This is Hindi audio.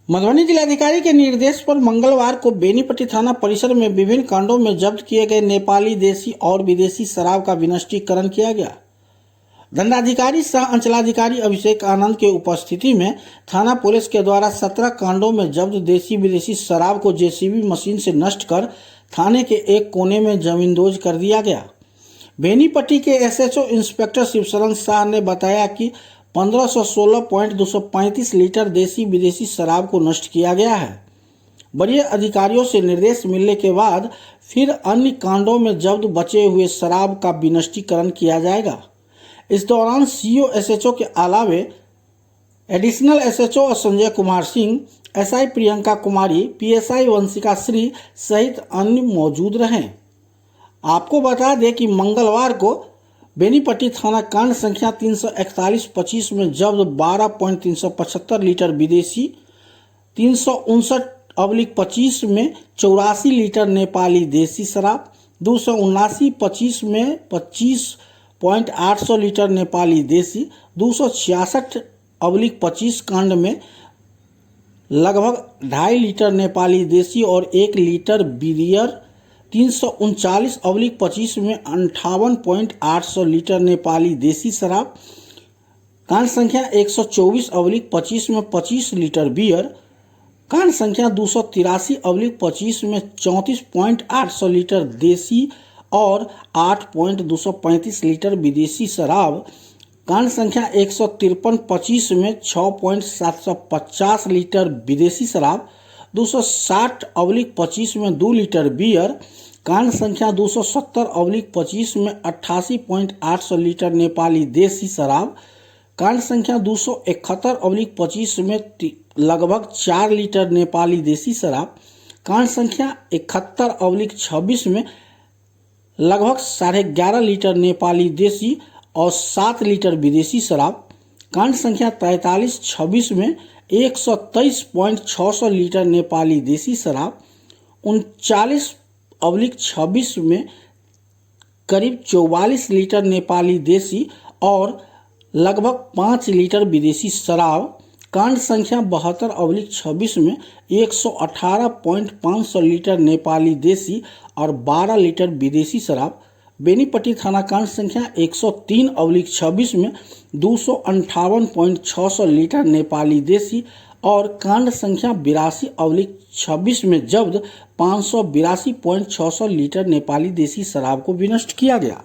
मधुबनी जिलाधिकारी के निर्देश पर मंगलवार को बेनीपट्टी थाना परिसर में विभिन्न कांडों में जब्त किए गए नेपाली, देसी और विदेशी शराब का विनष्टीकरण किया गया। दंडाधिकारी सह अंचलाधिकारी अभिषेक आनंद के उपस्थिति में थाना पुलिस के द्वारा 17 कांडों में जब्त देसी विदेशी शराब को जेसीबी मशीन से नष्ट कर थाने के एक कोने में जमींदोज कर दिया गया। बेनीपट्टी के एसएचओ इंस्पेक्टर शिवशरण शाह ने बताया कि 1516.235 लीटर देसी विदेशी शराब को नष्ट किया गया है। वरीय अधिकारियों से निर्देश मिलने के बाद फिर अन्य कांडों में जब्त बचे हुए शराब का विनष्टीकरण किया जाएगा। इस दौरान सीओ एसएचओ के अलावे additional SHO Sanjay Kumar Singh, SI Priyanka Kumari, PSI Vanshika Shri सहित अन्य मौजूद रहे। आपको बता दें कि मंगलवार को बेनीपट्टी थाना कांड संख्या 341-25 में जब्त 12.375 लीटर विदेशी, 359/25 में 84 लीटर नेपाली देसी शराब, 279-25 में 25.800 लीटर नेपाली देसी, 266/25 कांड में लगभग 2.5 लीटर नेपाली देसी और 1 लीटर बियर, 339/25 में 58.800 लीटर नेपाली देसी शराब, कांड संख्या 124/25 में 25 लीटर बियर, कांड संख्या 283/25 में 34.800 लीटर देसी और 8.235 लीटर विदेशी शराब, कांड संख्या 153/25 में 6.750 लीटर विदेशी शराब, 260/25 में 2 लीटर बियर, कांड संख्या 270/25 में 88.800 लीटर नेपाली देसी शराब, कांड संख्या 271/25 में लगभग 4 लीटर नेपाली देसी शराब, कांड संख्या 71/26 में लगभग 11.5 लीटर नेपाली देसी और 7 लीटर विदेशी शराब, कांड संख्या 43/26 में 123.600 लीटर नेपाली देसी शराब, 39/26 में करीब 44 लीटर नेपाली देसी और लगभग 5 लीटर विदेशी शराब, कांड संख्या 72/26 में 118.500 लीटर नेपाली देसी और 12 लीटर विदेशी शराब, बेनीपट्टी थाना कांड संख्या 103/26 में 258.600 लीटर नेपाली देसी और कांड संख्या 82/26 में जब्त 582.600 लीटर नेपाली देसी शराब को विनष्ट किया गया।